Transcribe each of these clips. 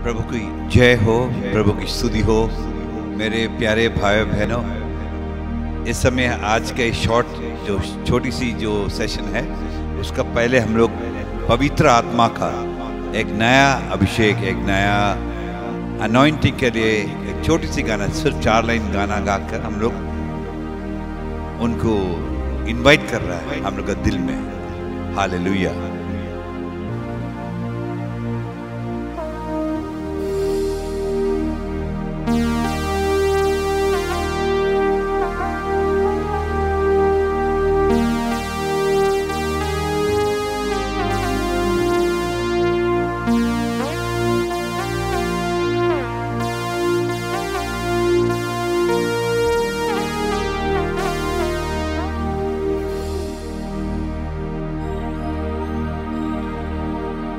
प्रभु की जय हो, प्रभु की स्तुति हो। मेरे प्यारे भाइयों बहनों, इस समय आज का छोटी सी सेशन है, उसका पहले हम लोग पवित्र आत्मा का एक नया अभिषेक, एक नया अनॉइंटिंग के लिए एक छोटी सी गाना, सिर्फ 4 लाइन गाना गाकर हम लोग उनको इनवाइट कर रहा है हम लोग का दिल में। हालेलुया।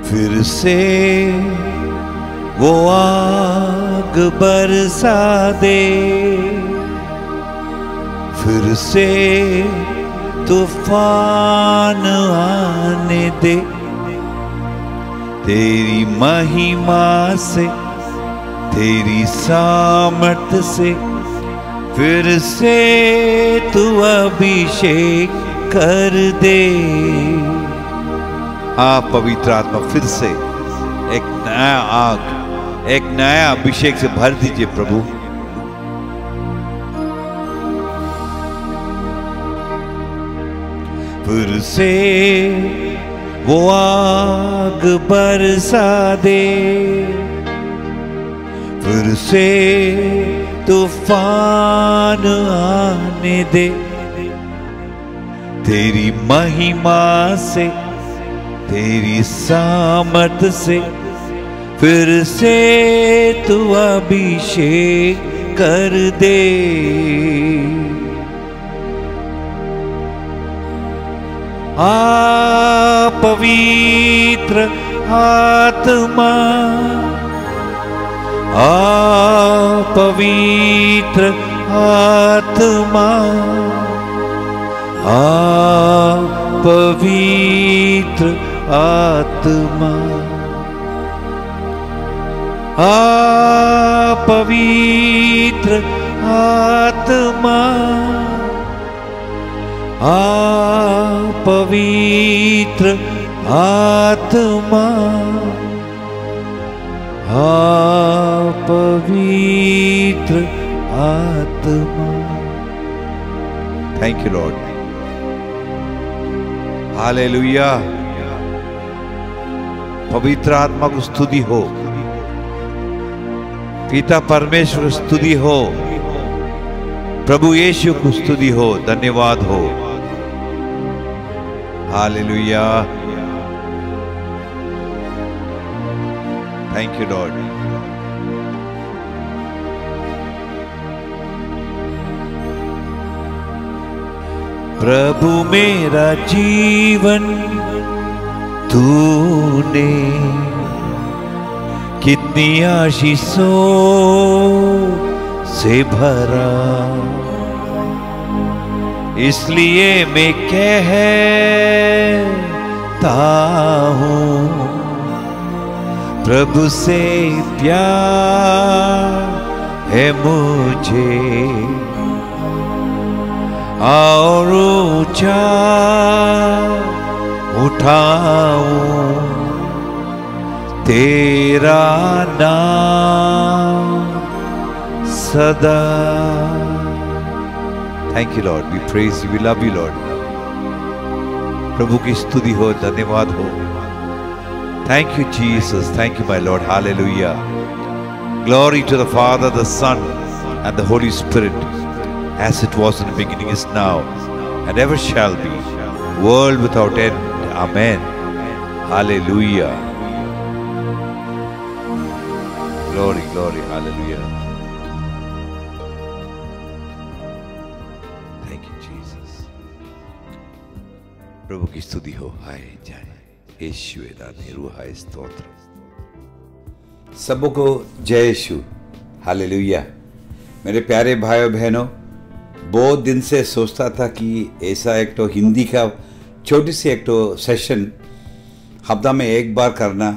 फिर से वो आग बरसा दे, फिर से तूफान आने दे, तेरी महिमा से, तेरी सामर्थ से, फिर से तू अभिषेक कर दे। पवित्र आत्मा फिर से एक नया आग, एक नया अभिषेक से भर दीजिए प्रभु। फिर से वो आग बरसा दे, फिर से तूफान आने दे, तेरी महिमा से, तेरी सामर्थ से, फिर से तू अभिषेक कर दे। पवित्र आत्मा, पवित्र आत्मा, पवित्र आत्मा, पवित्र आत्मा, पवित्र आत्मा, पवित्र आत्मा। Thank you Lord. हालेलुया। पवित्र आत्मा को स्तुति हो, पिता परमेश्वर को स्तुति हो, प्रभु यीशु को स्तुति हो, धन्यवाद हो। हालेलुया। Thank you Lord. प्रभु मेरा जीवन तूने कितनी आशीषों से भरा, इसलिए मैं कहता हूँ, प्रभु से प्यार है मुझे, और ऊंचा उठाऊं तेरा नाम सदा। Thank you Lord, we praise you, we love you Lord. प्रभु की स्तुति हो, धन्यवाद हो। Thank you Jesus, thank you my Lord. Hallelujah. Glory to the Father, the Son and the Holy Spirit, as it was in the beginning, is now, and ever shall be, world without end. Amen. Hallelujah. Glory, glory, hallelujah. Thank you, Jesus. प्रभु की स्तुति हो। हाय जय यीशु दानी रूहाय स्तोत्र। सबको जय यीशु। Hallelujah. मेरे प्यारे भाइयों बहनों, बहुत दिन से सोचता था कि ऐसा एक तो हिंदी का छोटी सी एक तो सेशन हफ्ता में एक बार करना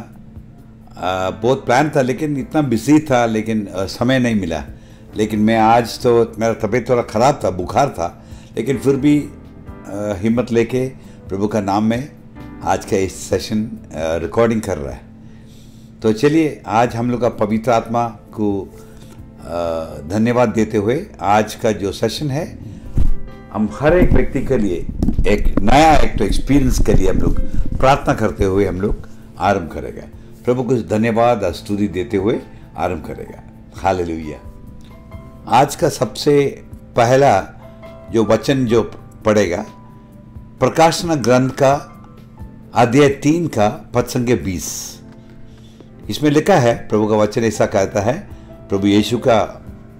बहुत प्लान था लेकिन इतना बिजी था, लेकिन समय नहीं मिला। लेकिन मैं आज तो मेरा तबीयत थोड़ा ख़राब था, बुखार था, लेकिन फिर भी हिम्मत लेके प्रभु का नाम में आज का इस सेशन रिकॉर्डिंग कर रहा है। तो चलिए आज हम लोग का पवित्र आत्मा को धन्यवाद देते हुए आज का जो सेशन है, हम हर एक व्यक्ति के लिए एक नया एक एक्सपीरियंस के लिए हम लोग प्रार्थना करते हुए हम लोग आरंभ करेगा। प्रभु को धन्यवाद और स्तुति देते हुए आरंभ करेगा। हालेलुया। आज का सबसे पहला जो वचन जो पढ़ेगा, प्रकाशन ग्रंथ का अध्याय 3 का पद संख्या 20। इसमें लिखा है, प्रभु का वचन ऐसा कहता है, प्रभु यीशु का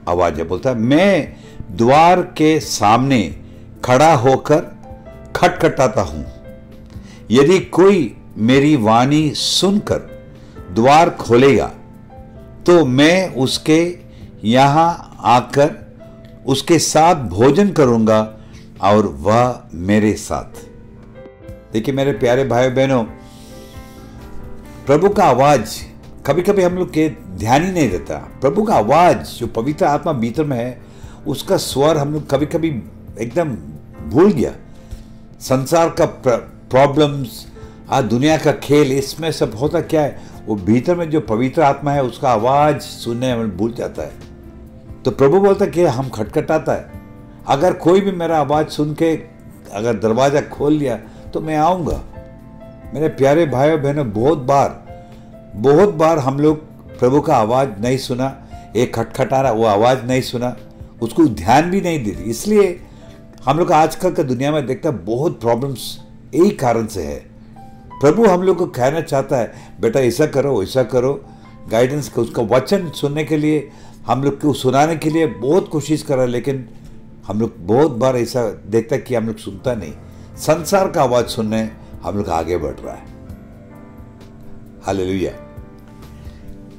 आवाज है, बोलता है, मैं द्वार के सामने खड़ा होकर खटखटाता हूं। यदि कोई मेरी वाणी सुनकर द्वार खोलेगा तो मैं उसके यहां आकर उसके साथ भोजन करूंगा और वह मेरे साथ। देखिए मेरे प्यारे भाई बहनों, प्रभु का आवाज कभी कभी हम लोग के ध्यान ही नहीं देता। प्रभु का आवाज जो पवित्र आत्मा भीतर में है, उसका स्वर हम लोग कभी कभी एकदम भूल गया। संसार का प्रॉब्लम्स, दुनिया का खेल, इसमें सब होता क्या है, वो भीतर में जो पवित्र आत्मा है उसका आवाज सुनने में भूल जाता है। तो प्रभु बोलता है कि हम खटखटाता है, अगर कोई भी मेरा आवाज सुन के अगर दरवाजा खोल लिया तो मैं आऊंगा। मेरे प्यारे भाइयों बहनों, बहुत बार हम लोग प्रभु का आवाज नहीं सुना, एक खटखटा रहा, वो आवाज नहीं सुना, उसको ध्यान भी नहीं दी। इसलिए हम लोग आजकल का दुनिया में देखता है बहुत प्रॉब्लम्स यही कारण से है। प्रभु हम लोग को कहना चाहता है, बेटा ऐसा करो वैसा करो, गाइडेंस को, उसका वचन सुनने के लिए, हम लोग को सुनाने के लिए बहुत कोशिश कर रहा है, लेकिन हम लोग बहुत बार ऐसा देखता है कि हम लोग सुनता नहीं। संसार का आवाज सुनने हम लोग आगे बढ़ रहा है। हालेलुया।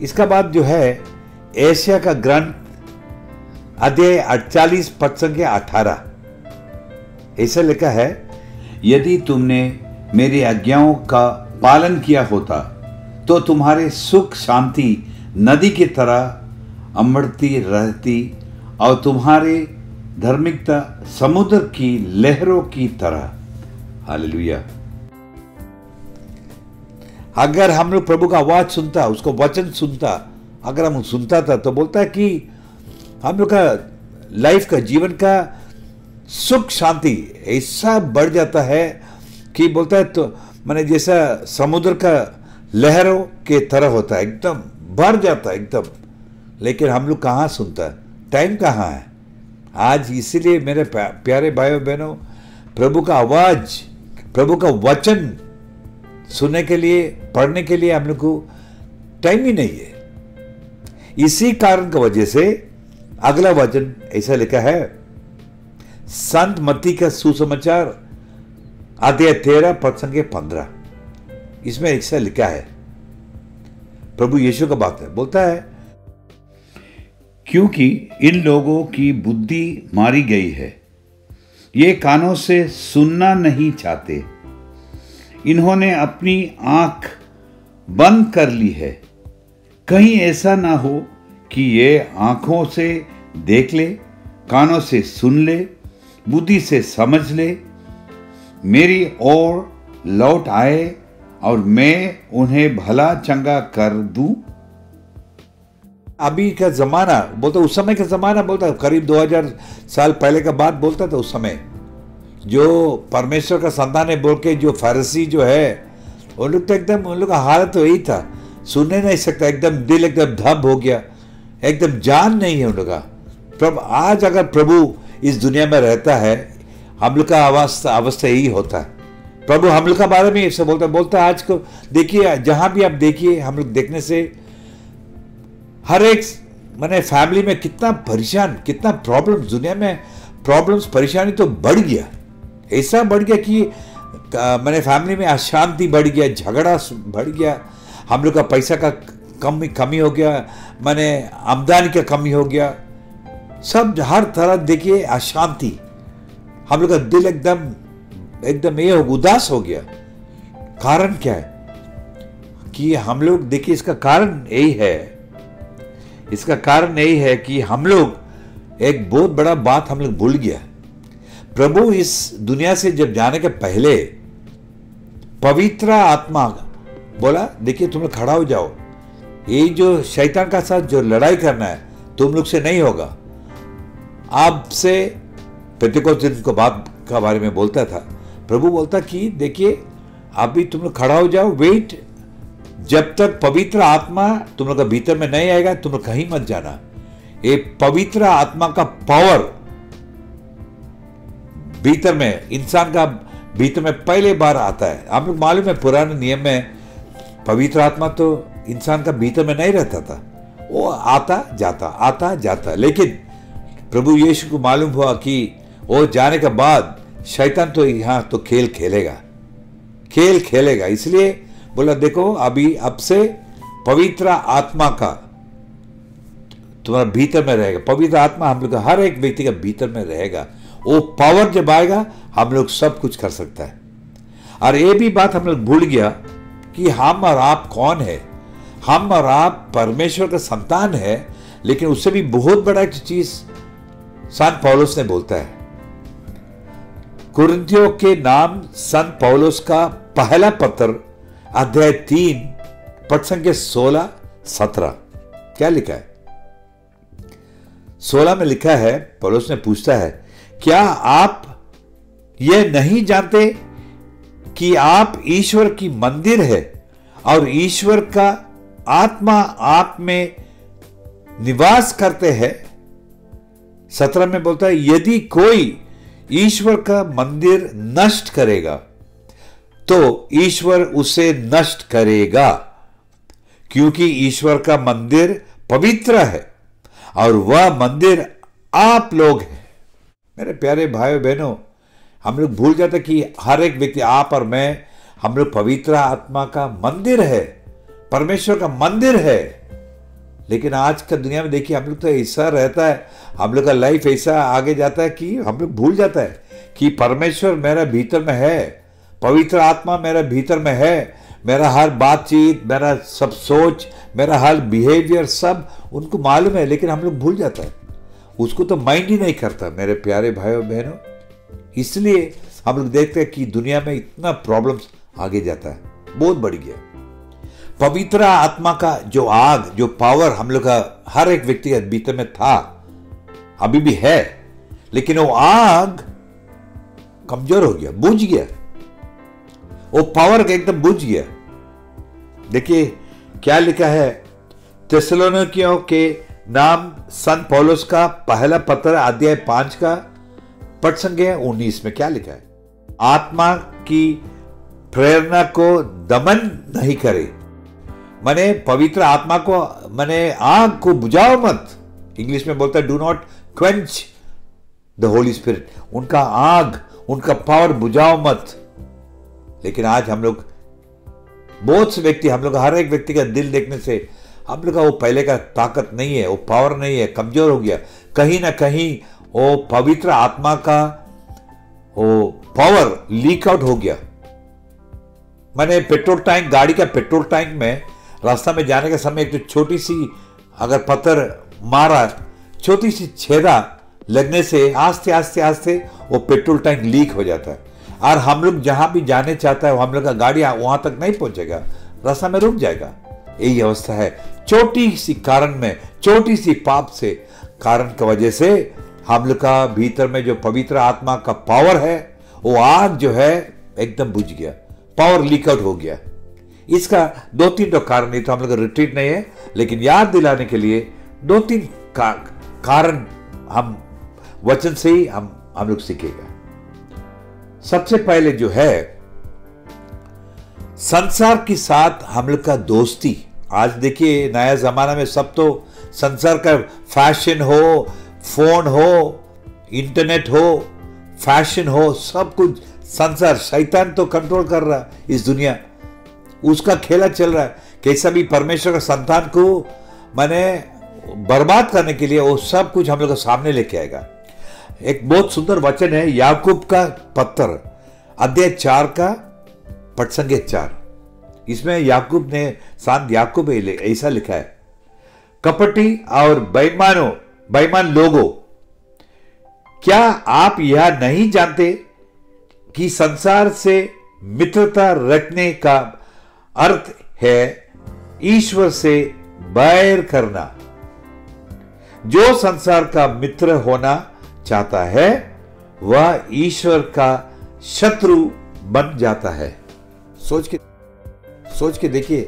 इसका बाद जो है एशिया का ग्रंथ अध्याय 48 पद संख्या 18, ऐसा लिखा है, यदि तुमने मेरी आज्ञाओं का पालन किया होता तो तुम्हारे सुख शांति नदी की तरह अमड़ती रहती और तुम्हारे धार्मिकता समुद्र की लहरों की तरह। हालेलुया। अगर हम लोग प्रभु का आवाज सुनता, उसको वचन सुनता, अगर हम सुनता था तो बोलता है कि हम लोग का लाइफ का, जीवन का सुख शांति ऐसा बढ़ जाता है कि बोलता है तो मैंने जैसा समुद्र का लहरों के तरह होता है, एकदम भर जाता है एकदम। लेकिन हम लोग कहाँ सुनता है, टाइम कहाँ है आज। इसीलिए मेरे प्यारे भाइयों बहनों, प्रभु का आवाज, प्रभु का वचन सुनने के लिए, पढ़ने के लिए हम लोग को टाइम ही नहीं है। इसी कारण की वजह से अगला वचन ऐसा लिखा है, संत मत्ती का सुसमाचार अध्याय 13 पद संख्या 15। इसमें ऐसा लिखा है, प्रभु यीशु का बात है, बोलता है, क्योंकि इन लोगों की बुद्धि मारी गई है, ये कानों से सुनना नहीं चाहते, इन्होंने अपनी आंख बंद कर ली है, कहीं ऐसा ना हो कि ये आंखों से देख ले, कानों से सुन ले, बुद्धि से समझ ले, मेरी ओर लौट आए और मैं उन्हें भला चंगा कर दूं। अभी का जमाना बोलता, उस समय का जमाना बोलता, करीब 2000 साल पहले का बात बोलता था। उस समय जो परमेश्वर का संतान है बोल के जो फारसी जो है, उन लोग तो एकदम, उन लोग का हालत तो यही था, सुनने नहीं सकता, एकदम दिल एकदम धब हो गया, एकदम जान नहीं है उन लोग का। प्रभु आज अगर प्रभु इस दुनिया में रहता है, हम लोग का अवस्था यही होता है। प्रभु हम लोग का बारे में ऐसा बोलता है। आज को देखिए, जहां भी आप देखिए, हम लोग देखने से हर एक मैंने फैमिली में कितना परेशान, कितना प्रॉब्लम, दुनिया में प्रॉब्लम्स, परेशानी तो बढ़ गया, ऐसा बढ़ गया कि मैंने फैमिली में अशांति बढ़ गया, झगड़ा बढ़ गया, हम लोग का पैसा का कमी हो गया, मैंने आमदनी का कमी हो गया, सब हर तरह देखिए अशांति, हम लोग का दिल एकदम ये उदास हो गया। कारण क्या है कि हम लोग देखिए, इसका कारण यही है कि हम लोग एक बहुत बड़ा बात हम लोग भूल गया। प्रभु इस दुनिया से जब जाने के पहले पवित्र आत्मा बोला, देखिए तुम लोग खड़ा हो जाओ, ये जो शैतान का साथ जो लड़ाई करना है तुम लोग से नहीं होगा। आपसे पेंटेकोस्त दिन को बात का बारे में बोलता था, प्रभु बोलता कि देखिए अभी तुम लोग खड़ा हो जाओ, वेट, जब तक पवित्र आत्मा तुम लोग का भीतर में नहीं आएगा तुम लोग कहीं मत जाना। ये पवित्र आत्मा का पावर भीतर में, इंसान का भीतर में पहले बार आता है। आप लोग मालूम है पुराने नियम में पवित्र आत्मा तो इंसान का भीतर में नहीं रहता था, वो आता जाता, लेकिन प्रभु यीशु को मालूम हुआ कि वो जाने के बाद शैतान तो यहां तो खेल खेलेगा, इसलिए बोला देखो अभी अब से पवित्र आत्मा का तुम्हारा भीतर में रहेगा। पवित्र आत्मा हम लोग का हर एक व्यक्ति का भीतर में रहेगा। वो पावर जब आएगा हम लोग सब कुछ कर सकता है। और ये भी बात हम लोग भूल गया कि हम और आप कौन है। हम और आप परमेश्वर का संतान है, लेकिन उससे भी बहुत बड़ा एक चीज संत पौलुस ने बोलता है। कुरिन्थियों के नाम संत पौलुस का पहला पत्र अध्याय 3 पद संख्या 16-17 क्या लिखा है? 16 में लिखा है, पौलुस ने पूछता है, क्या आप यह नहीं जानते कि आप ईश्वर की मंदिर है और ईश्वर का आत्मा आप में निवास करते हैं? 17 में बोलता है, यदि कोई ईश्वर का मंदिर नष्ट करेगा तो ईश्वर उसे नष्ट करेगा, क्योंकि ईश्वर का मंदिर पवित्र है और वह मंदिर आप लोग हैं। मेरे प्यारे भाइयों बहनों, हम लोग भूल जाते कि हर एक व्यक्ति, आप और मैं, हम लोग पवित्र आत्मा का मंदिर है, परमेश्वर का मंदिर है। लेकिन आज का दुनिया में देखिए हम लोग तो ऐसा रहता है, हम लोग का लाइफ ऐसा आगे जाता है कि हम लोग भूल जाता है कि परमेश्वर मेरा भीतर में है, पवित्र आत्मा मेरा भीतर में है, मेरा हर बातचीत, मेरा सब सोच, मेरा हर बिहेवियर सब उनको मालूम है, लेकिन हम लोग भूल जाता है, उसको तो माइंड ही नहीं करता। मेरे प्यारे भाइयों बहनों, इसलिए हम लोग देखते हैं कि दुनिया में इतना प्रॉब्लम्स आगे जाता है, बहुत बढ़ गया। पवित्र आत्मा का जो आग, जो पावर हम लोग का हर एक व्यक्ति के भीतर में था, अभी भी है, लेकिन वो आग कमजोर हो गया, बुझ गया, वो पावर एकदम बुझ गया। देखिए क्या लिखा है, थिस्सलुनीकियों के नाम संत पौलुस का पहला पत्र अध्याय 5 का पद संख्या 19 में क्या लिखा है? आत्मा की प्रेरणा को दमन नहीं करे, माने पवित्र आत्मा को, माने आग को बुझाओ मत। इंग्लिश में बोलता है do not quench the Holy spirit, उनका आग, उनका पावर बुझाओ मत। लेकिन आज हम लोग, बहुत से व्यक्ति, हम लोग हर एक व्यक्ति का दिल देखने से हम लोग का वो पहले का ताकत नहीं है, वो पावर नहीं है, कमजोर हो गया। कहीं ना कहीं वो पवित्र आत्मा का वो पावर लीक आउट हो गया। मैंने पेट्रोल टैंक, गाड़ी का पेट्रोल टैंक में रास्ता में जाने के समय एक तो छोटी सी अगर पत्थर मारा, छोटी सी छेदा लगने से आस्ते आस्ते आस्ते वो पेट्रोल टैंक लीक हो जाता है। और हम लोग जहां भी जाने चाहता है, हम लोग का गाड़ी वहां तक नहीं पहुंचेगा, रास्ता में रुक जाएगा। यही अवस्था है, छोटी सी कारण में, छोटी सी पाप से, कारण की वजह से हम लोग का भीतर में जो पवित्र आत्मा का पावर है, वो आग जो है एकदम बुझ गया, पावर लीक आउट हो गया। इसका 2-3 तो कारण, नहीं तो हम लोग का रिट्रीट नहीं है, लेकिन याद दिलाने के लिए 2-3 कारण हम वचन से ही हम लोग सीखेगा। सबसे पहले जो है, संसार के साथ हम लोग का दोस्ती। आज देखिए नया जमाना में सब तो संसार का, फैशन हो, फोन हो, इंटरनेट हो, फैशन हो, सब कुछ संसार, शैतान तो कंट्रोल कर रहा है इस दुनिया, उसका खेला चल रहा है। कैसा भी परमेश्वर का संतान को माने बर्बाद करने के लिए वो सब कुछ हम लोग के सामने लेके आएगा। एक बहुत सुंदर वचन है याकूब का पत्र अध्याय 4 का पद संख्या 4। इसमें याकूब ने, संत याकूब ऐसा लिखा है, कपटी और बेईमान लोगों, क्या आप यह नहीं जानते कि संसार से मित्रता रखने का अर्थ है ईश्वर से बैर करना। जो संसार का मित्र होना चाहता है वह ईश्वर का शत्रु बन जाता है। सोच के देखिए,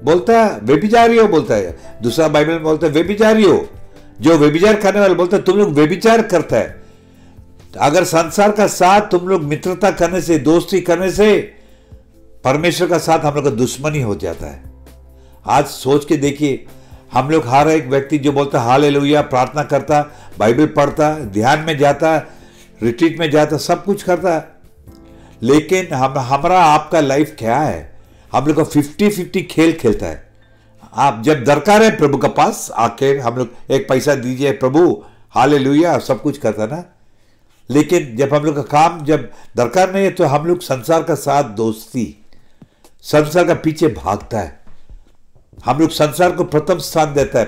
बोलता है व्यभिचारी हो, बोलता है दूसरा बाइबल में बोलता है व्यभिचारी हो। जो व्यभिचार करने वाले बोलता है तुम लोग व्यभिचार करता है। अगर संसार का साथ तुम लोग मित्रता करने से, दोस्ती करने से, परमेश्वर का साथ हम लोग का दुश्मनी हो जाता है। आज सोच के देखिए, हम लोग हर एक व्यक्ति जो बोलता हालेलुया, प्रार्थना करता, बाइबल पढ़ता, ध्यान में जाता, रिट्रीट में जाता, सब कुछ करता, लेकिन हमारा आपका लाइफ क्या है? हम लोग का 50-50 खेल खेलता है। आप जब दरकार है प्रभु का पास आके हम लोग एक पैसा दीजिए प्रभु, हालेलुया, सब कुछ करता ना। लेकिन जब हम लोग का काम जब दरकार नहीं है तो हम लोग संसार का साथ दोस्ती, संसार का पीछे भागता है। हम लोग संसार को प्रथम स्थान देता है,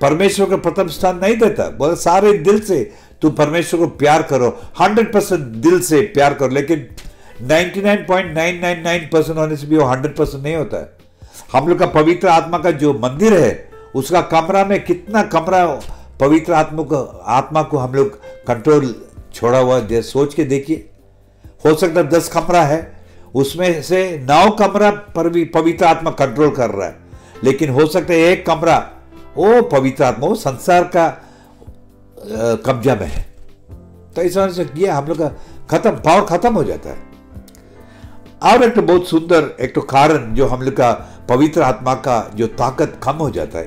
परमेश्वर को प्रथम स्थान नहीं देता। बोले सारे दिल से तुम परमेश्वर को प्यार करो, 100% दिल से प्यार करो, लेकिन 99.999% होने से भी वो 100% नहीं होता है। हम लोग का पवित्र आत्मा का जो मंदिर है, उसका कमरा में कितना कमरा पवित्र आत्मा को हम लोग कंट्रोल छोड़ा हुआ है। सोच के देखिए, हो सकता है 10 कमरा है, उसमें से 9 कमरा पर भी पवित्र आत्मा कंट्रोल कर रहा है, लेकिन हो सकता है 1 कमरा वो पवित्र आत्मा, वो संसार का कब्जा में है। तो इस वजह से किया हम लोग का पावर खत्म हो जाता है। और एक तो बहुत सुंदर एक तो कारण जो हम लोग का पवित्र आत्मा का जो ताकत कम हो जाता है,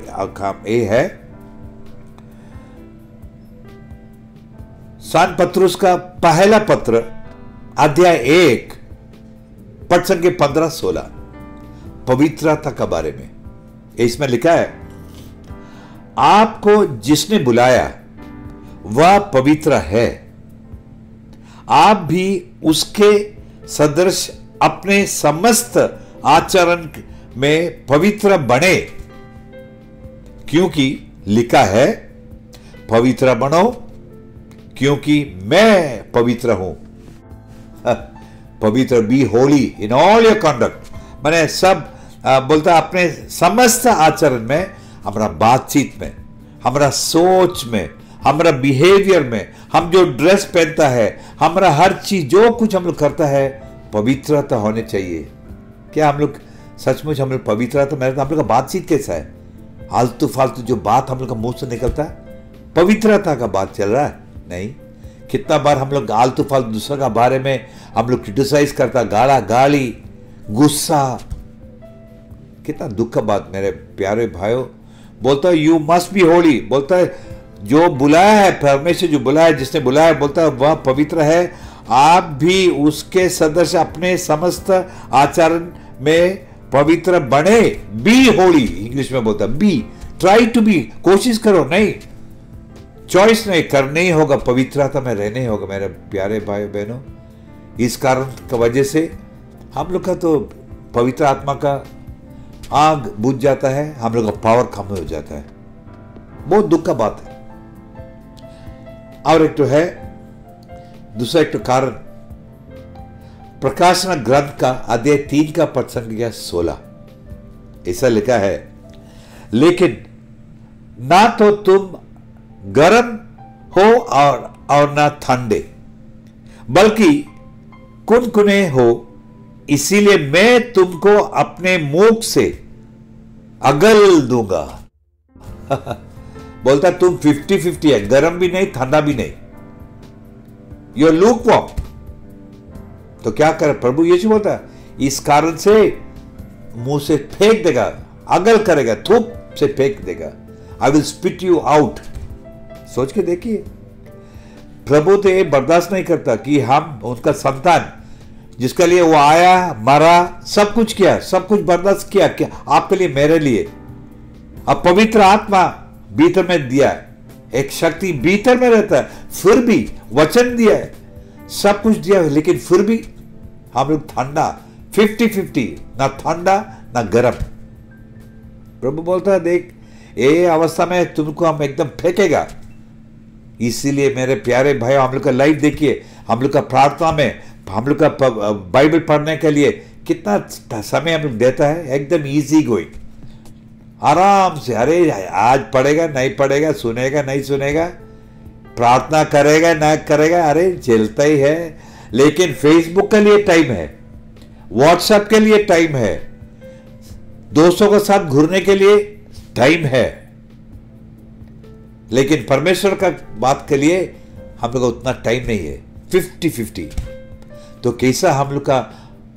ये है सान पत्रुस का पहला पत्र अध्याय 1 पद संख्या 15-16 पवित्रता का बारे में। इसमें लिखा है, आपको जिसने बुलाया वह पवित्र है, आप भी उसके सदृश अपने समस्त आचरण में पवित्र बने, क्योंकि लिखा है पवित्र बनो क्योंकि मैं पवित्र हूं। पवित्र, be holy in all your conduct, मैंने सब बोलता अपने समस्त आचरण में, हमारा बातचीत में, हमारा सोच में, हमारा बिहेवियर में, हम जो ड्रेस पहनता है, हमारा हर चीज जो कुछ हम लोग करता है पवित्रता होने चाहिए। क्या हम लोग सचमुच हम लोग पवित्रता में? हम लोग का बातचीत कैसा है? आलतू फालतू जो बात हम लोग का मुंह से निकलता है, पवित्रता का बात चल रहा है? नहीं। कितना बार हम लोग आलतू फालतू दूसरे का बारे में हम लोग क्रिटिसाइज करता, गाली, गुस्सा। कितना दुख का बात मेरे प्यारे भाइयों। बोलता है यू मस्ट बी होली, बोलता है जो बुलाया है, परमेश्वर जो बुलाया, जिसने बुलाया, बोलता है वह पवित्र है, आप भी उसके सदस्य अपने समस्त आचरण में पवित्र बने। बी होली, इंग्लिश में बोलता है बी, ट्राई टू बी, कोशिश करो, नहीं चॉइस नहीं, करने ही होगा, पवित्रता में रहने ही होगा मेरे प्यारे भाई बहनों। इस कारण की वजह से हम लोग का तो पवित्र आत्मा का आग बुझ जाता है, हम लोग का पावर कम हो जाता है। बहुत दुख का बात है। और एक तो है दूसरा एक तो कारण, प्रकाशन ग्रंथ का अध्याय 3 का पद संख्या 16 ऐसा लिखा है, लेकिन ना तो तुम गर्म हो और ना ठंडे, बल्कि कुनकुने हो, इसीलिए मैं तुमको अपने मुख से अगल दूंगा। बोलता तुम 50-50 है, गर्म भी नहीं ठंडा भी नहीं, यू लूक वॉर्म। तो क्या करे प्रभु यीशु बोलता है, इस कारण से मुंह से फेंक देगा, अगल करेगा, थूक से फेंक देगा, I will spit you out. सोच के देखिए, प्रभु तो ये बर्दाश्त नहीं करता कि हम उनका संतान जिसके लिए वो आया, मरा, सब कुछ किया, सब कुछ बर्दाश्त किया आपके लिए, मेरे लिए। अब पवित्र आत्मा भीतर में दिया है, एक शक्ति भीतर में रहता है, फिर भी वचन दिया है, सब कुछ दिया है, लेकिन फिर भी हम लोग ठंडा 50-50, ना ठंडा ना गर्म। प्रभु बोलता है देख ये अवस्था में तुमको हम एकदम फेंकेगा। इसीलिए मेरे प्यारे भाई हम लोग का लाइफ देखिए, हम लोग का प्रार्थना में, हम लोग का बाइबल पढ़ने के लिए कितना समय हम लोग देता है, एकदम इजी गोइंग, आराम से। अरे आज पढ़ेगा नहीं पढ़ेगा, सुनेगा नहीं सुनेगा, प्रार्थना करेगा ना करेगा, अरे चलता ही है। लेकिन फेसबुक के लिए टाइम है, व्हाट्सएप के लिए टाइम है, दोस्तों के साथ घूरने के लिए टाइम है, लेकिन परमेश्वर का बात के लिए हम लोग का उतना टाइम नहीं है। 50-50। तो कैसा हम लोग का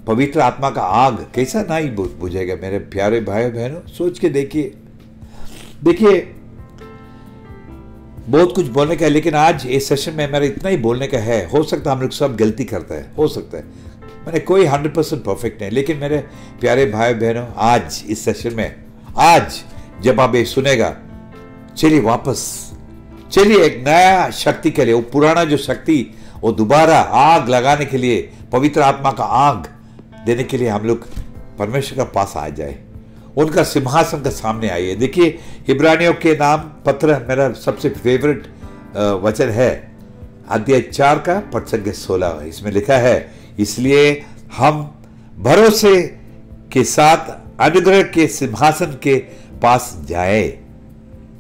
पवित्र आत्मा का आग कैसा नहीं बुझेगा मेरे प्यारे भाई बहनों? सोच के देखिए। बहुत कुछ बोलने का है, लेकिन आज इस सेशन में मेरा इतना ही बोलने का है। हो सकता है हम लोग सब गलती करते हैं, हो सकता है, मैंने कोई 100% परफेक्ट नहीं, लेकिन मेरे प्यारे भाई बहनों आज इस सेशन में, आज जब आप ये सुनेगा, चलिए एक नया शक्ति के लिए, वो पुराना जो शक्ति वो दोबारा आग लगाने के लिए, पवित्र आत्मा का आग देने के लिए हम लोग परमेश्वर का पास आ जाए, उनका सिंहासन के सामने आइए। देखिए इब्रानियों के नाम पत्र मेरा सबसे फेवरेट वचन है, अध्याय 4 का पद संख्या 16। इसमें लिखा है, इसलिए हम भरोसे के साथ अनुग्रह के सिंहासन के पास जाए,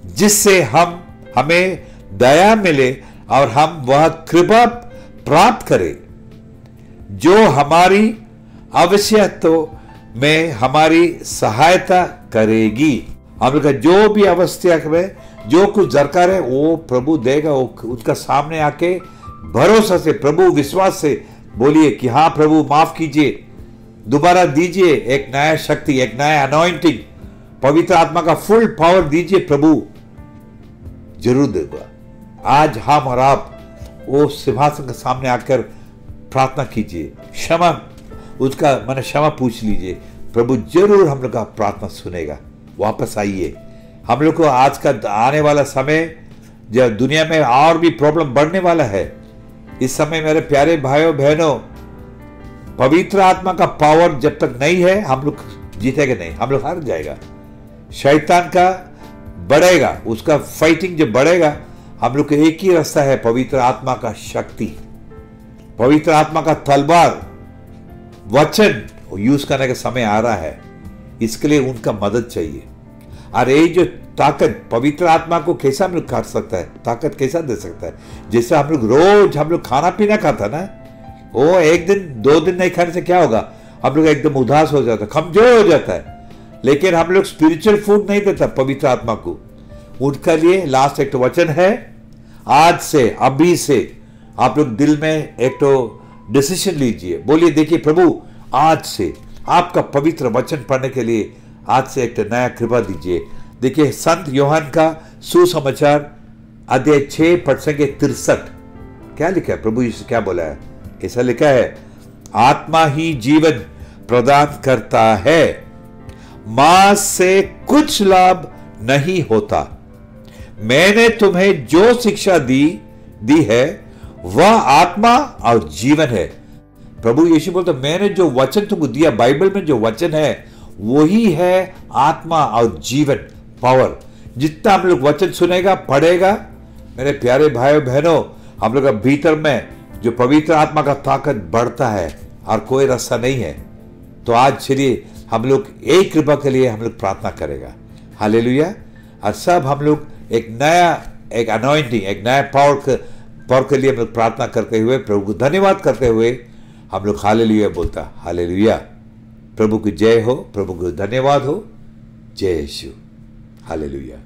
जिससे हमें दया मिले और हम वह कृपा प्राप्त करें जो हमारी आवश्यकता में हमारी सहायता करेगी। हम लोग का जो भी अवस्था में जो कुछ दरकार है वो प्रभु देगा। वो उसका सामने आके भरोसा से, प्रभु विश्वास से बोलिए कि हाँ प्रभु माफ कीजिए, दोबारा दीजिए एक नया शक्ति, एक नया अनॉइंटिंग, पवित्र आत्मा का फुल पावर दीजिए, प्रभु जरूर देगा। आज हम और आप वो सिंहासन के सामने आकर प्रार्थना कीजिए, क्षमा उसका मैंने क्षमा पूछ लीजिए, प्रभु जरूर हम लोग का प्रार्थना सुनेगा। वापस आइए। हम लोग को आज का आने वाला समय जब दुनिया में और भी प्रॉब्लम बढ़ने वाला है, इस समय मेरे प्यारे भाइयों बहनों, पवित्र आत्मा का पावर जब तक नहीं है हम लोग जीतेंगे नहीं, हम लोग हार जाएगा। शैतान का बढ़ेगा, उसका फाइटिंग जब बढ़ेगा, हम लोग का एक ही रास्ता है, पवित्र आत्मा का शक्ति, पवित्र आत्मा का तलवार, वचन यूज करने का समय आ रहा है। इसके लिए उनका मदद चाहिए। और ये जो ताकत पवित्र आत्मा को कैसा हम लोग कर सकता है, ताकत कैसा दे सकता है? जैसे हम लोग रोज हम लोग खाना पीना खाता ना, वो एक दिन 2 दिन नहीं खाने से क्या होगा, हम लोग एकदम उदास हो जाता है, कमजोर हो जाता है। लेकिन हम लोग स्पिरिचुअल फूड नहीं देता पवित्र आत्मा को। उनके लिए लास्ट एक तो वचन है, आज से अभी से आप लोग दिल में एक तो डिसीजन लीजिए, बोलिए देखिए प्रभु आज से आपका पवित्र वचन पढ़ने के लिए आज से एक नया कृपा दीजिए। देखिए संत यूहन्ना का सुसमाचार अध्याय 6 पद संख्या 63 क्या लिखा है, प्रभु यीशु क्या बोला है? ऐसा लिखा है, आत्मा ही जीवन प्रदान करता है, मांस से कुछ लाभ नहीं होता। मैंने तुम्हें जो शिक्षा दी है वह आत्मा और जीवन है। प्रभु यीशु बोलते मैंने जो वचन तुमको दिया, बाइबल में जो वचन है वही है आत्मा और जीवन, पावर। जितना हम लोग वचन सुनेगा, पढ़ेगा, मेरे प्यारे भाइयों बहनों, हम लोग का भीतर में जो पवित्र आत्मा का ताकत बढ़ता है और कोई रास्ता नहीं है। तो आज चलिए हम लोग एक कृपा के लिए हम लोग प्रार्थना करेगा। हालेलुया। और सब हम लोग एक नया एक अनॉइंटिंग, एक नया पावर के लिए हम लोग प्रार्थना करते हुए, प्रभु को धन्यवाद करते हुए हम लोग हालेलुया बोलता। हालेलुया। प्रभु की जय हो, प्रभु को धन्यवाद हो। जय यीशु। हालेलुया।